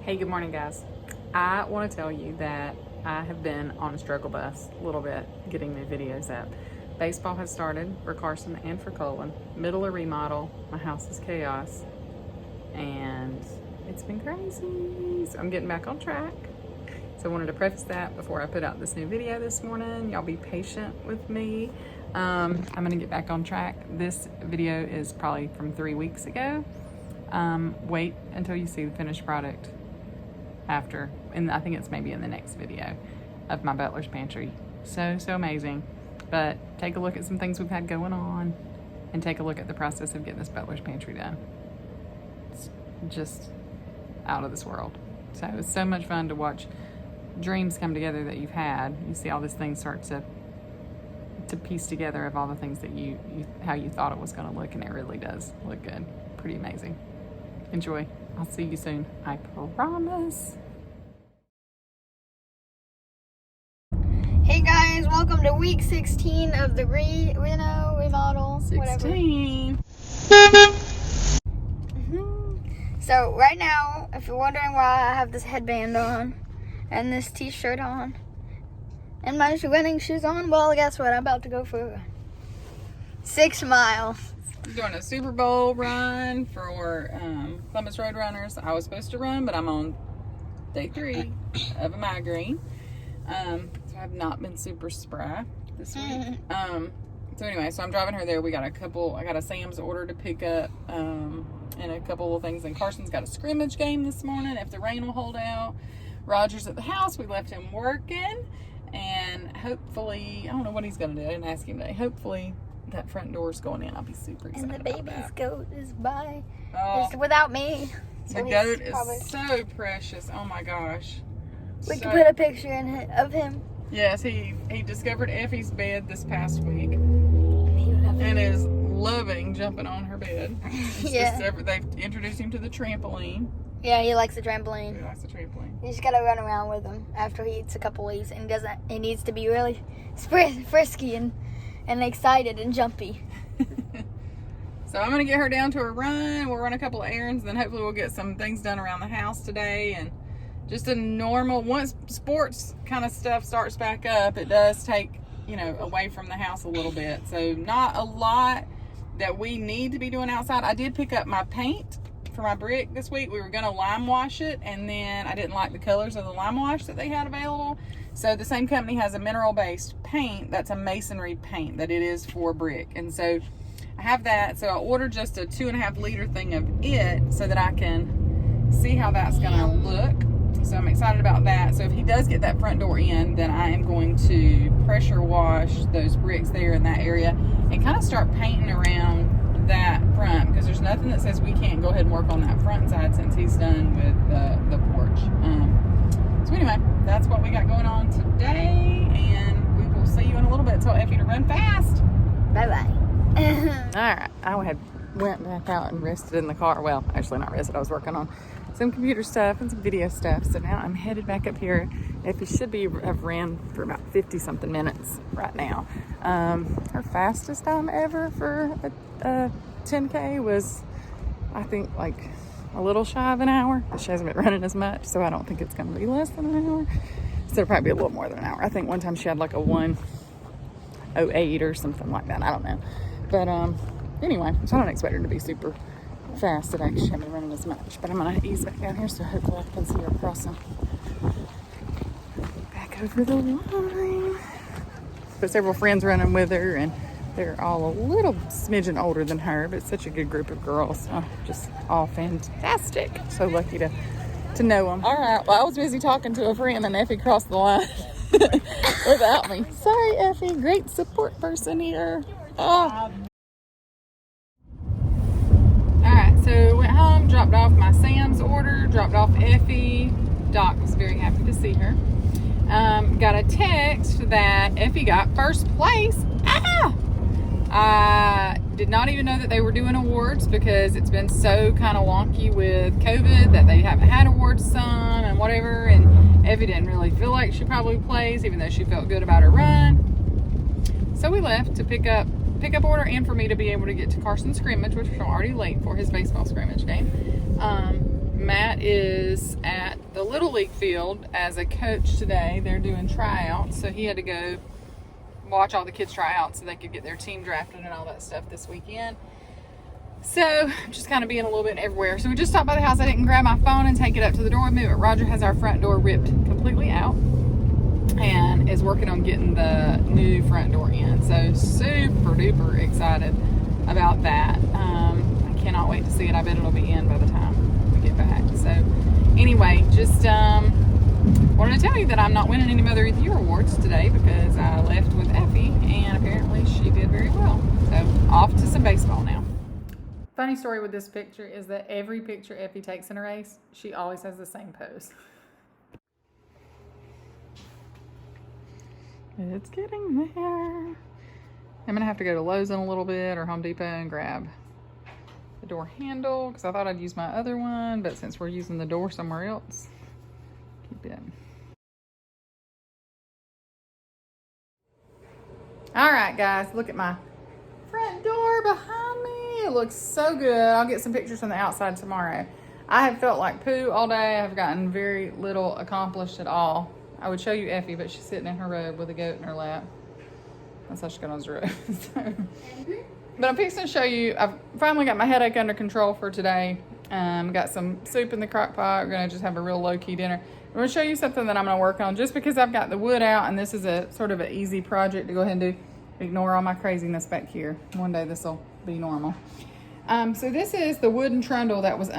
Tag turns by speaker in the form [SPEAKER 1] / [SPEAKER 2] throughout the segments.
[SPEAKER 1] Hey, good morning, guys. I want to tell you that I have been on a struggle bus a little bit getting the videos up. Baseball has started for Carson and for Colin. Middle of remodel. My house is chaos. And it's been crazy. So I'm getting back on track. So I wanted to preface that before I put out this new video this morning. Y'all be patient with me. I'm going to get back on track. This video is probably from 3 weeks ago. Wait until you see the finished product after, and I think it's maybe in the next video of my butler's pantry. So amazing. But take a look at some things we've had going on and take a look at the process of getting this butler's pantry done. It's just out of this world. So it's so much fun to watch dreams come together that you've had. You see all these things start to piece together of all the things that you how you thought it was going to look, and it really does look good. Pretty amazing. Enjoy. I'll see you soon. I promise.
[SPEAKER 2] Hey guys, welcome to week 16 of the remodel.
[SPEAKER 1] 16.
[SPEAKER 2] So right now, if you're wondering why I have this headband on and this t-shirt on and my running shoes on, well, guess what? I'm about to go for 6 miles.
[SPEAKER 1] Doing a Super Bowl run for Columbus Road Runners. I was supposed to run, but I'm on day 3 of a migraine. So I have not been super spry this week. So anyway, so I'm driving her there. I got a Sam's order to pick up, and a couple of things. And Carson's got a scrimmage game this morning if the rain will hold out. Roger's at the house. We left him working, and hopefully, I don't know what he's gonna do. I didn't ask him today. Hopefully that front door's going in. I'll be super excited.
[SPEAKER 2] And the baby's goat is by.
[SPEAKER 1] Oh,
[SPEAKER 2] It's without me.
[SPEAKER 1] the goat is so precious. Oh my gosh.
[SPEAKER 2] We can put a picture of him.
[SPEAKER 1] Yes, he discovered Effie's bed this past week and is loving jumping on her bed.
[SPEAKER 2] Yeah.
[SPEAKER 1] They've introduced him to the trampoline.
[SPEAKER 2] Yeah, he likes the trampoline.
[SPEAKER 1] He likes the trampoline.
[SPEAKER 2] You just gotta run around with him after he eats a couple leaves, and he needs to be really frisky and excited and jumpy.
[SPEAKER 1] So I'm gonna get her down to a run. We'll run a couple of errands, and then hopefully we'll get some things done around the house today. And just a normal, once sports kind of stuff starts back up, it does take, away from the house a little bit. So not a lot that we need to be doing outside. I did pick up my paint for my brick this week. We were gonna lime wash it, and then I didn't like the colors of the lime wash that they had available. So the same company has a mineral-based paint that's a masonry paint that it is for brick. And so I have that. So I ordered just a 2.5 liter thing of it so that I can see how that's gonna look. So I'm excited about that. So if he does get that front door in, then I am going to pressure wash those bricks there in that area and kind of start painting around that front, because there's nothing that says we can't go ahead and work on that front side since he's done with the porch. So anyway, that's what we got going on today, and we will see you in a little bit. Tell Effie to run fast.
[SPEAKER 2] Bye-bye.
[SPEAKER 1] All right, I went back out and rested in the car. Well, actually not rested. I was working on some computer stuff and some video stuff. So now I'm headed back up here. Effie should have ran for about 50 something minutes right now. Her fastest time ever for a 10K was, I think, like a little shy of an hour. She hasn't been running as much, so I don't think it's going to be less than an hour. So it'll probably be a little more than an hour. I think one time she had like a 1:08 or something like that. I don't know. But anyway, so I don't expect her to be super fast today because she hasn't been running as much. But I'm going to ease back down here so hopefully I can see her crossing back over the line. But several friends running with her, and they're all a little smidgen older than her, but such a good group of girls. Oh, just all fantastic. So lucky to know them. All right, well, I was busy talking to a friend, and Effie crossed the line without me. Sorry, Effie. Great support person here. Oh. Alright, so went home, dropped off my Sam's order, dropped off Effie. Doc was very happy to see her. Got a text that Effie got first place. I did not even know that they were doing awards because it's been so kind of wonky with COVID that they haven't had awards some and whatever. And Effie didn't really feel like she probably plays, even though she felt good about her run. So we left to pick up order and for me to be able to get to Carson's scrimmage, which was already late for his baseball scrimmage game. Matt is at the Little League field as a coach today. They're doing tryouts, so he had to go watch all the kids try out so they could get their team drafted and all that stuff this weekend. So I'm just kind of being a little bit everywhere. So we just stopped by the house. I didn't grab my phone and take it up to the door with me, but Roger has our front door ripped completely out and is working on getting the new front door in. So super duper excited about that. I cannot wait to see it. I bet it'll be in by the time we get back. So anyway, just wanted to tell you that I'm not winning any Mother of the Year awards today because I left with Effie and apparently she did very well. So off to some baseball now. Funny story with this picture is that every picture Effie takes in a race, she always has the same pose. It's getting there. I'm gonna have to go to Lowe's in a little bit or Home Depot and grab the door handle because I thought I'd use my other one, but since we're using the door somewhere else, keep it. All right, guys, look at my front door behind me. It looks so good. I'll get some pictures from the outside tomorrow. I have felt like poo all day. I've gotten very little accomplished at all. I would show you Effie, but she's sitting in her robe with a goat in her lap. That's how she got on her robe. But I'm fixing to show you, I've finally got my headache under control for today. Got some soup in the crock pot. We're gonna just have a real low-key dinner. I'm gonna show you something that I'm gonna work on just because I've got the wood out and this is a sort of an easy project to go ahead and do. Ignore all my craziness back here. One day this will be normal. So this is the wooden trundle that lives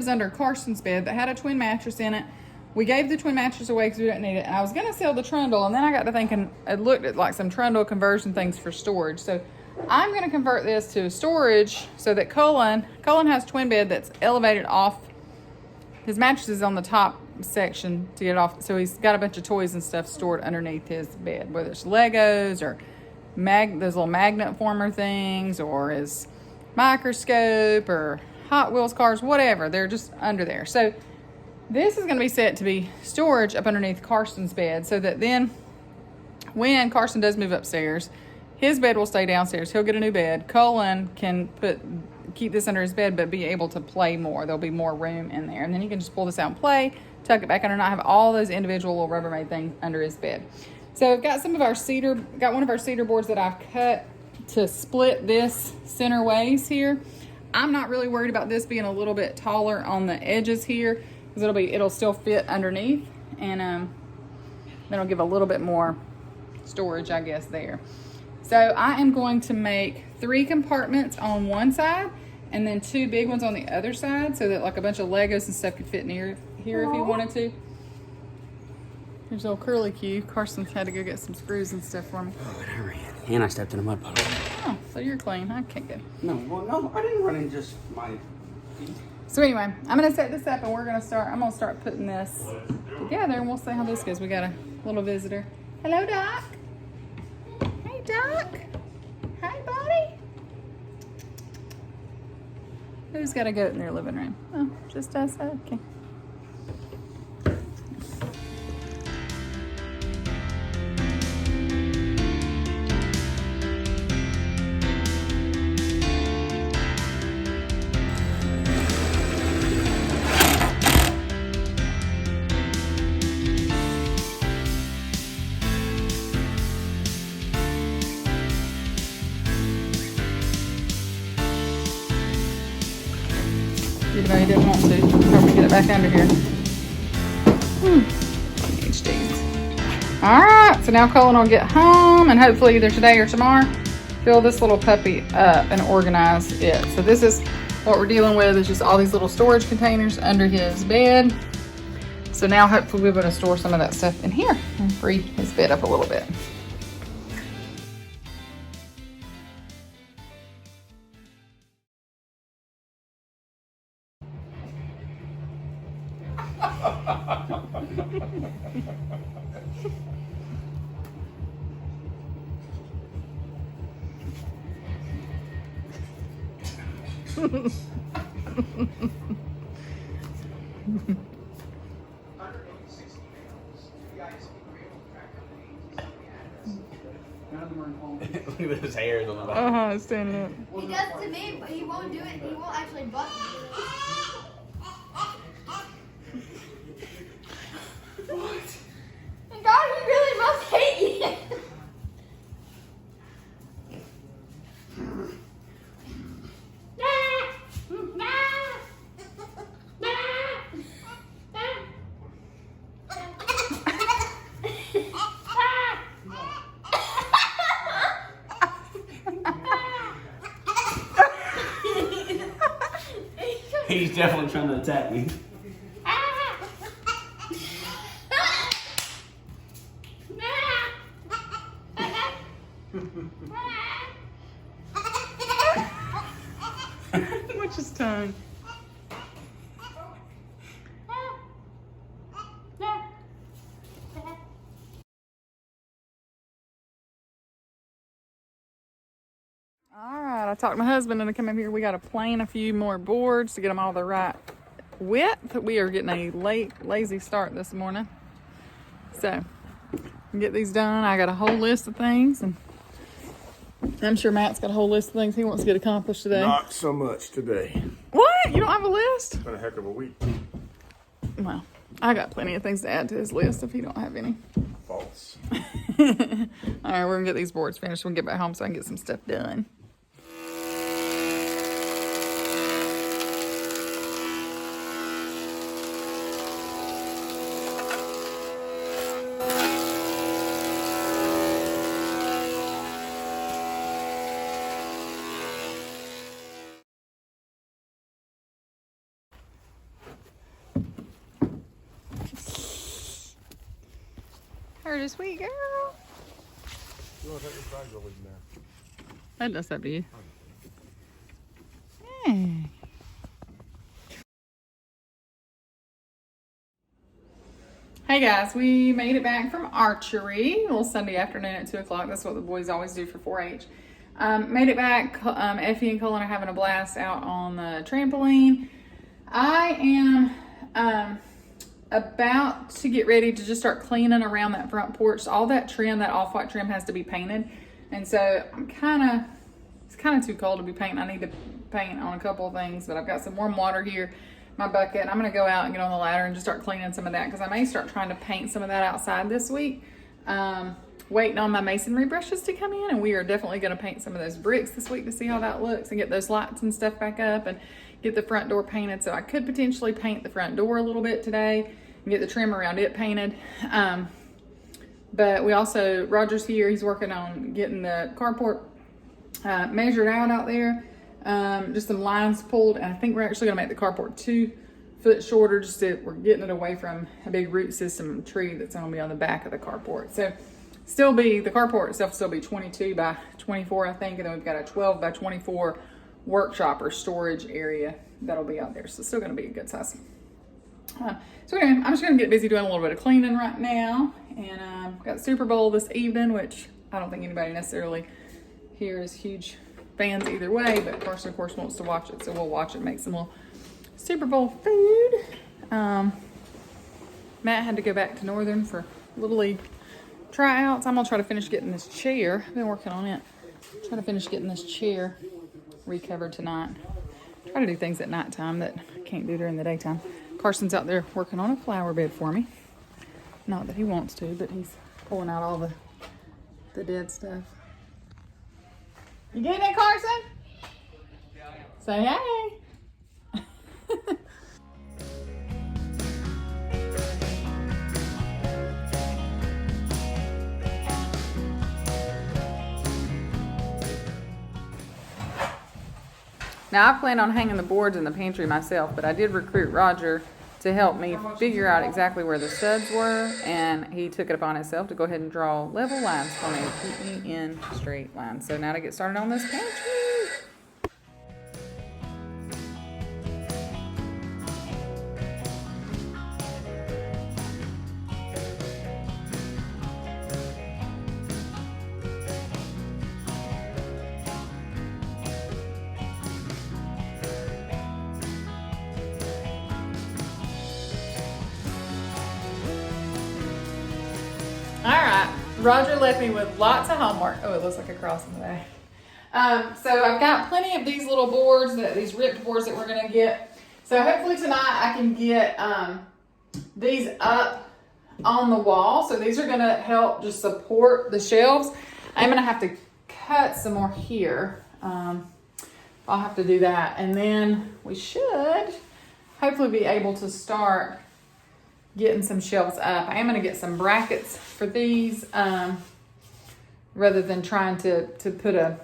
[SPEAKER 1] under Carson's bed that had a twin mattress in it. We gave the twin mattress away because we didn't need it. And I was gonna sell the trundle and then I got to thinking, I looked at like some trundle conversion things for storage. So I'm gonna convert this to storage so that Cullen has a twin bed that's elevated off. His mattress is on the top section to get off, so he's got a bunch of toys and stuff stored underneath his bed, whether it's Legos or those little magnet former things or his microscope or Hot Wheels cars, whatever. They're just under there. So this is going to be set to be storage up underneath Carson's bed so that then when Carson does move upstairs, his bed will stay downstairs. He'll get a new bed. Cullen can keep this under his bed but be able to play more. There'll be more room in there. And then he can just pull this out and play, tuck it back under, and not have all those individual little Rubbermaid things under his bed. So I've got one of our cedar boards that I've cut to split this center ways here. I'm not really worried about this being a little bit taller on the edges here because it'll still fit underneath, and then it'll give a little bit more storage, I guess, there. So I am going to make 3 compartments on one side and then 2 big ones on the other side so that like a bunch of Legos and stuff could fit near here if you wanted to. There's old Curly Q. Carson had to go get some screws and stuff for me.
[SPEAKER 3] Oh, and I ran. And I stepped in a mud puddle.
[SPEAKER 1] Oh, so you're clean. I can't go.
[SPEAKER 3] No, I didn't run in just my feet.
[SPEAKER 1] So anyway, I'm going to set this up and I'm going to start putting this together and we'll see how this goes. We got a little visitor. Hello, Doc. Hey, Doc. Hi, buddy. Who's got a goat in their living room? Oh, just us. Okay. Even though he didn't want to. Help me get it back under here. Alright, so now Cullen will get home and hopefully either today or tomorrow fill this little puppy up and organize it. So this is what we're dealing with, is just all these little storage containers under his bed. So now hopefully we'll be able to store some of that stuff in here and free his bed up a little bit.
[SPEAKER 3] Look at his hairs on the bottom.
[SPEAKER 1] Standing up.
[SPEAKER 2] He does to me, but he won't do it. He won't actually butt me.
[SPEAKER 3] He's definitely trying to attack me.
[SPEAKER 1] Watch his tongue. All right, I talked to my husband into coming here. We got to plane a few more boards to get them all the right width. We are getting a lazy start this morning. So, get these done. I got a whole list of things, and I'm sure Matt's got a whole list of things he wants to get accomplished today.
[SPEAKER 4] Not so much today.
[SPEAKER 1] What? You don't have a list?
[SPEAKER 4] It's been a heck of a week.
[SPEAKER 1] Well, I got plenty of things to add to his list if he don't have any.
[SPEAKER 4] False.
[SPEAKER 1] All right, we're gonna get these boards finished. We'll get back home so I can get some stuff done. Heard a sweet girl.
[SPEAKER 4] You want to take this bag or leave there?
[SPEAKER 1] That's up to you. Hey. Hey guys, we made it back from archery. A little Sunday afternoon at 2 o'clock. That's what the boys always do for 4-H. Made it back. Effie and Colin are having a blast out on the trampoline. I am about to get ready to just start cleaning around that front porch. All that trim, that off-white trim, has to be painted. And so it's kind of too cold to be painting. I need to paint on a couple of things, but I've got some warm water here, my bucket, and I'm gonna go out and get on the ladder and just start cleaning some of that, because I may start trying to paint some of that outside this week. Waiting on my masonry brushes to come in, and we are definitely gonna paint some of those bricks this week to see how that looks and get those lights and stuff back up and get the front door painted. So I could potentially paint the front door a little bit today and get the trim around it painted. But we also, Roger's here, he's working on getting the carport measured out there. Just some lines pulled, and I think we're actually gonna make the carport 2 foot shorter, we're getting it away from a big root system tree that's gonna be on the back of the carport. So the carport itself will still be 22 by 24, I think, and then we've got a 12 by 24 workshop or storage area that'll be out there. So it's still gonna be a good size. So anyway, I'm just gonna get busy doing a little bit of cleaning right now, and got Super Bowl this evening, which I don't think anybody necessarily here is huge fans either way, but Carson of course wants to watch it, so we'll watch it, make some little Super Bowl food. Matt had to go back to Northern for Little League tryouts. I'm gonna try to finish getting this chair. I've been working on it. Try to finish getting this chair recovered tonight. Try to do things at nighttime that I can't do during the daytime. Carson's out there working on a flower bed for me. Not that he wants to, but he's pulling out all the dead stuff. You getting it, Carson? Say hey. Now, I plan on hanging the boards in the pantry myself, but I did recruit Roger to help me figure out exactly where the studs were, and he took it upon himself to go ahead and draw level lines for me to keep me in straight lines. So now to get started on this pantry. All right, Roger left me with lots of homework. Oh, it looks like a cross in the back. So I've got plenty of these little boards, these ripped boards that we're gonna get. So hopefully tonight I can get these up on the wall. So these are gonna help just support the shelves. I'm gonna have to cut some more here. I'll have to do that. And then we should hopefully be able to start getting some shelves up. I am going to get some brackets for these rather than trying to put a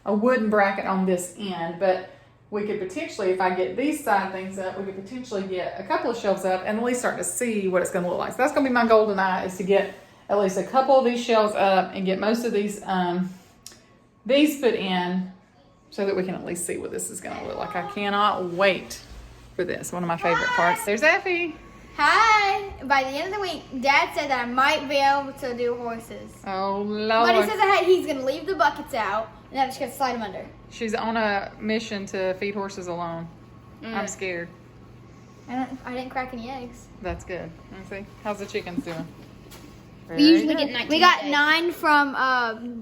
[SPEAKER 1] wooden bracket on this end, but we could potentially, if I get these side things up, we could potentially get a couple of shelves up and at least start to see what it's going to look like. So that's going to be my goal tonight, is to get at least a couple of these shelves up and get most of these put in so that we can at least see what this is going to look like. I cannot wait for this. One of my favorite parts. There's Effie.
[SPEAKER 2] Hi. By the end of the week, Dad said that I might be able to do horses.
[SPEAKER 1] Oh, Lord.
[SPEAKER 2] But he says that he's going to leave the buckets out and I'm just going to slide them under.
[SPEAKER 1] She's on a mission to feed horses alone. I'm scared.
[SPEAKER 2] I didn't crack any eggs.
[SPEAKER 1] That's good. Let's see. How's the chickens doing?
[SPEAKER 2] We usually get 19. We got 9 from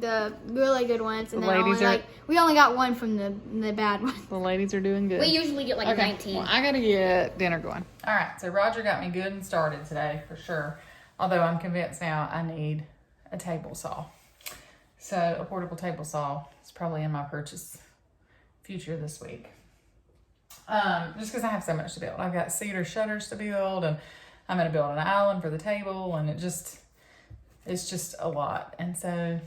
[SPEAKER 2] the really good ones, and
[SPEAKER 1] The
[SPEAKER 2] then
[SPEAKER 1] ladies
[SPEAKER 2] we only got 1 from the bad ones.
[SPEAKER 1] The ladies are doing good.
[SPEAKER 2] We usually get like 19.
[SPEAKER 1] Well, I gotta get dinner going. All right, so Roger got me good and started today for sure. Although I'm convinced now I need a table saw. So a portable table saw is probably in my purchase future this week. Just because I have so much to build. I've got cedar shutters to build, and I'm gonna build an island for the table, and it's just a lot. And so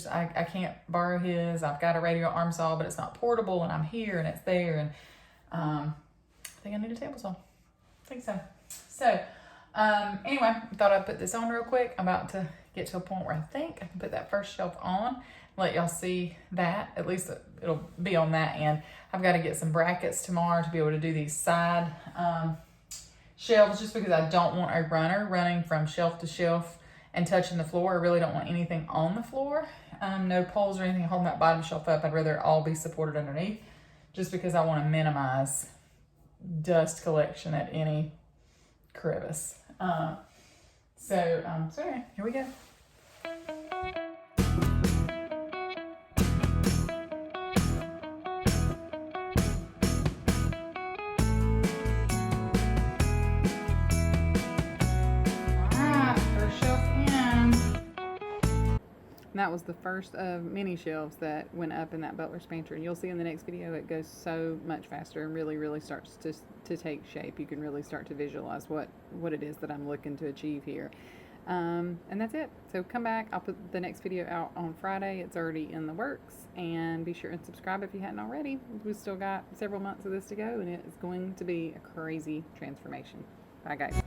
[SPEAKER 1] I can't borrow his. I've got a radial arm saw, but it's not portable, and I'm here and it's there. And I think I need a table saw. I think so. So anyway, I thought I'd put this on real quick. I'm about to get to a point where I think I can put that first shelf on. Let y'all see that. At least it'll be on that end. I've got to get some brackets tomorrow to be able to do these side shelves, just because I don't want a runner running from shelf to shelf and touching the floor. I really don't want anything on the floor. No poles or anything holding that bottom shelf up. I'd rather it all be supported underneath, just because I want to minimize dust collection at any crevice. So anyway, here we go. That was the first of many shelves that went up in that Butler's pantry. And you'll see in the next video it goes so much faster and really starts to take shape. You can really start to visualize what it is that I'm looking to achieve here. And that's it. So come back. I'll put the next video out on Friday. It's already in the works. And be sure and subscribe if you hadn't already. We've still got several months of this to go, and it is going to be a crazy transformation. Bye, guys.